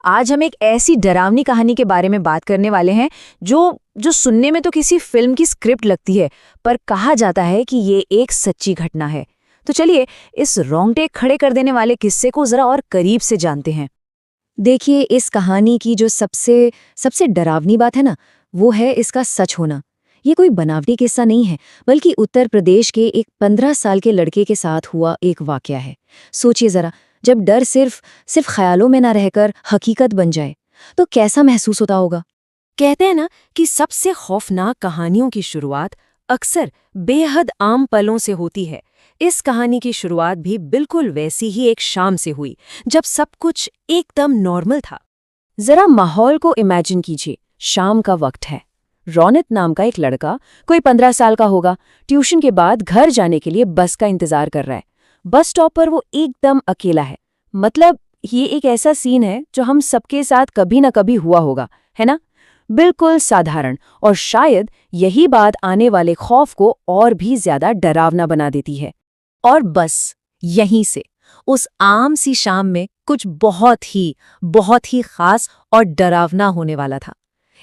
आज हम एक ऐसी डरावनी कहानी के बारे में बात करने वाले हैं जो जो सुनने में तो किसी फिल्म की स्क्रिप्ट लगती है, पर कहा जाता है कि ये एक सच्ची घटना है। तो चलिए इस रोंगटे खड़े कर देने वाले किस्से को जरा और करीब से जानते हैं। देखिए, इस कहानी की जो सबसे सबसे डरावनी बात है ना, वो है इसका सच होना। ये कोई बनावटी किस्सा नहीं है, बल्कि उत्तर प्रदेश के एक 15 साल के लड़के के साथ हुआ एक वाकया है। सोचिए जरा, जब डर सिर्फ सिर्फ ख्यालों में ना रहकर हकीकत बन जाए, तो कैसा महसूस होता होगा। कहते हैं ना कि सबसे खौफनाक कहानियों की शुरुआत अक्सर बेहद आम पलों से होती है। इस कहानी की शुरुआत भी बिल्कुल वैसी ही एक शाम से हुई, जब सब कुछ एकदम नॉर्मल था। जरा माहौल को इमेजिन कीजिए। शाम का वक्त है। रौनित नाम का एक लड़का, कोई 15 साल का होगा, ट्यूशन के बाद घर जाने के लिए बस का इंतजार कर रहा है। बस स्टॉप पर वो एकदम अकेला है। मतलब ये एक ऐसा सीन है जो हम सबके साथ कभी न कभी हुआ होगा, है ना? बिल्कुल साधारण, और शायद यही बात आने वाले खौफ को और भी ज्यादा डरावना बना देती है। और बस यहीं से, उस आम सी शाम में कुछ बहुत ही खास और डरावना होने वाला था।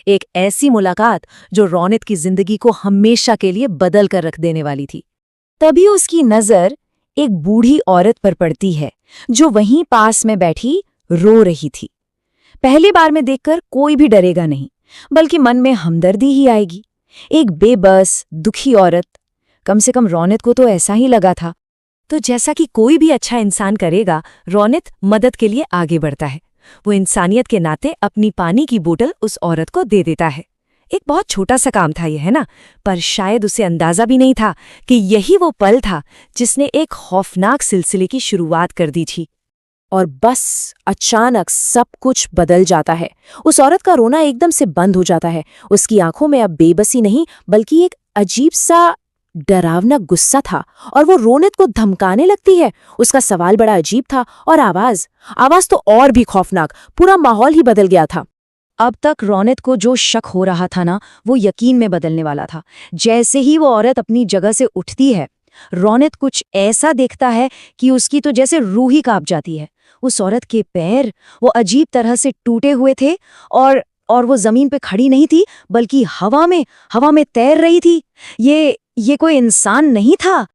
एक ऐसी मुलाकात जो रौनित की जिंदगी को हमेशा के लिए बदल कर रख देने वाली थी। तभी उसकी नजर एक बूढ़ी औरत पर पड़ती है, जो वहीं पास में बैठी रो रही थी। पहली बार में देखकर कोई भी डरेगा नहीं, बल्कि मन में हमदर्दी ही आएगी। एक बेबस, दुखी औरत। कम से कम रौनित को तो ऐसा ही लगा था। तो जैसा कि कोई भी अच्छा इंसान करेगा, रौनित मदद के लिए आगे बढ़ता है। वो इंसानियत के नाते अपनी पानी की बोतल उस औरत को दे देता है। एक बहुत छोटा सा काम था ये, है ना? पर शायद उसे अंदाजा भी नहीं था कि यही वो पल था जिसने एक खौफनाक सिलसिले की शुरुआत कर दी थी। और बस अचानक सब कुछ बदल जाता है। उस औरत का रोना एकदम से बंद हो जाता है। उसकी आंखों में अब बेबसी नहीं, बल्कि एक अजीब सा डरावना गुस्सा था, और वो रौनित को धमकाने लगती है। उसका सवाल बड़ा अजीब था, और आवाज तो और भी खौफनाक। पूरा माहौल ही बदल गया था। अब तक रौनित को जो शक हो रहा था ना, वो यकीन में बदलने वाला था। जैसे ही वो औरत अपनी जगह से उठती है, रौनित कुछ ऐसा देखता है कि उसकी तो जैसे रूह ही कांप जाती है। उस औरत के पैर वो अजीब तरह से टूटे हुए थे, और वो जमीन पे खड़ी नहीं थी, बल्कि हवा में तैर रही थी। ये कोई इंसान नहीं था।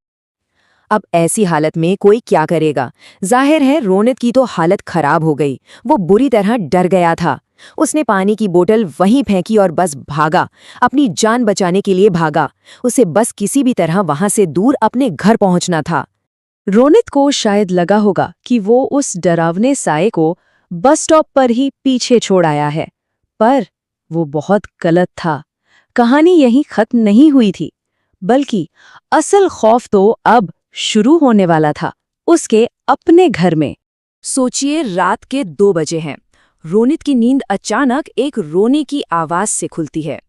अब ऐसी हालत में कोई क्या करेगा? जाहिर है रौनित की तो हालत खराब हो गई। वो बुरी तरह डर गया था। उसने पानी की बोतल वहीं फेंकी और बस भागा। अपनी जान बचाने के लिए भागा। उसे बस किसी भी तरह वहां से दूर अपने घर पहुंचना था। रौनित को शायद लगा होगा कि वो उस डरावने साये को बस स्टॉप पर ही पीछे छोड़ आया है, पर वो बहुत गलत था। कहानी यहीं खत्म नहीं हुई थी, बल्कि असल खौफ तो अब शुरू होने वाला था, उसके अपने घर में। सोचिए, रात के 2 बजे हैं। रौनित की नींद अचानक एक रोने की आवाज से खुलती है,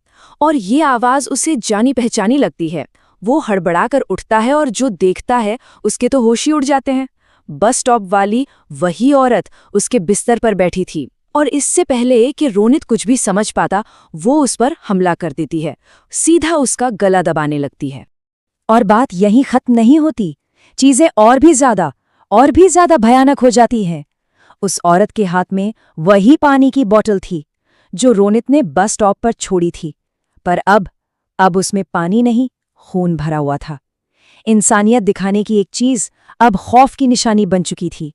और ये आवाज उसे जानी पहचानी लगती है। वो हड़बड़ाकर उठता है, और जो देखता है उसके तो होश ही उड़ जाते हैं। बस स्टॉप वाली वही औरत उसके बिस्तर पर बैठी थी, और इससे पहले कि रौनित कुछ भी समझ पाता, वो उस पर हमला कर देती है। सीधा उसका गला दबाने लगती है। और बात यहीं खत्म नहीं होती। चीजें और भी ज्यादा भयानक हो जाती हैं। उस औरत के हाथ में वही पानी की बोतल थी जो रौनित ने बस स्टॉप पर छोड़ी थी, पर अब उसमें पानी नहीं, खून भरा हुआ था। इंसानियत दिखाने की एक चीज अब खौफ की निशानी बन चुकी थी।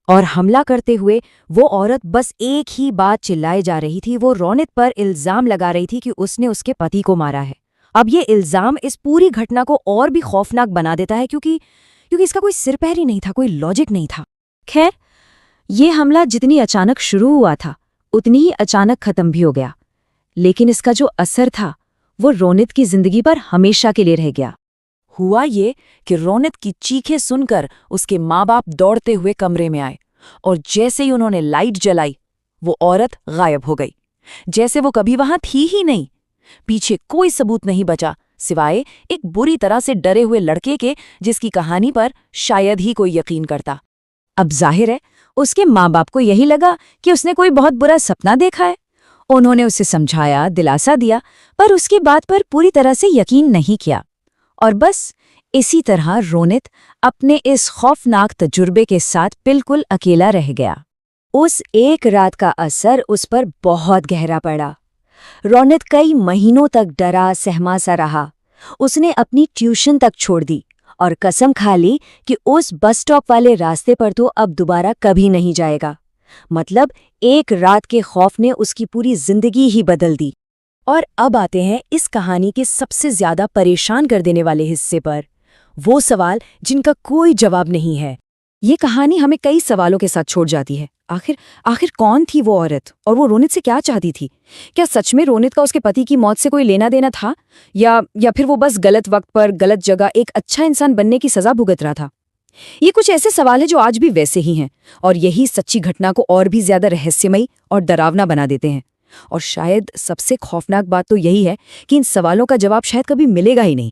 और हमला करते हुए वो औरत बस एक ही बात चिल्लाए जा रही थी। वो रौनित पर इल्जाम लगा रही थी कि उसने उसके पति को मारा है। अब ये इल्जाम इस पूरी घटना को और भी खौफनाक बना देता है, क्योंकि इसका कोई सिर पैर ही नहीं था, कोई लॉजिक नहीं था। खैर, ये हमला जितनी अचानक शुरू हुआ था, उतनी ही अचानक खत्म भी हो गया। लेकिन इसका जो असर था, वो रौनित की जिंदगी पर हमेशा के लिए रह गया। हुआ ये कि रौनित की चीखें सुनकर उसके माँ बाप दौड़ते हुए कमरे में आए, और जैसे ही उन्होंने लाइट जलाई, वो औरत गायब हो गई, जैसे वो कभी वहां थी ही नहीं। पीछे कोई सबूत नहीं बचा, सिवाय एक बुरी तरह से डरे हुए लड़के के, जिसकी कहानी पर शायद ही कोई यकीन करता। अब जाहिर है उसके माँ बाप को यही लगा कि उसने कोई बहुत बुरा सपना देखा है। उन्होंने उसे समझाया, दिलासा दिया, पर उसकी बात पर पूरी तरह से यकीन नहीं किया। और बस इसी तरह रौनित अपने इस खौफनाक तजुर्बे के साथ बिल्कुल अकेला रह गया। उस एक रात का असर उस पर बहुत गहरा पड़ा। रौनक कई महीनों तक डरा सहमा सा रहा। उसने अपनी ट्यूशन तक छोड़ दी और कसम खा ली कि उस बस स्टॉप वाले रास्ते पर तो अब दोबारा कभी नहीं जाएगा। मतलब एक रात के खौफ ने उसकी पूरी जिंदगी ही बदल दी। और अब आते हैं इस कहानी के सबसे ज्यादा परेशान कर देने वाले हिस्से पर, वो सवाल जिनका कोई जवाब नहीं है। ये कहानी हमें कई सवालों के साथ छोड़ जाती है। आखिर कौन थी वो औरत और वो रोनित से क्या चाहती थी? क्या सच में रोनित का उसके पति की मौत से कोई लेना देना था, या फिर वो बस गलत वक्त पर गलत जगह एक अच्छा इंसान बनने की सजा भुगत रहा था? ये कुछ ऐसे सवाल हैं जो आज भी वैसे ही हैं, और यही सच्ची घटना को और भी ज्यादा रहस्यमयी और डरावना बना देते हैं। और शायद सबसे खौफनाक बात तो यही है कि इन सवालों का जवाब शायद कभी मिलेगा ही नहीं,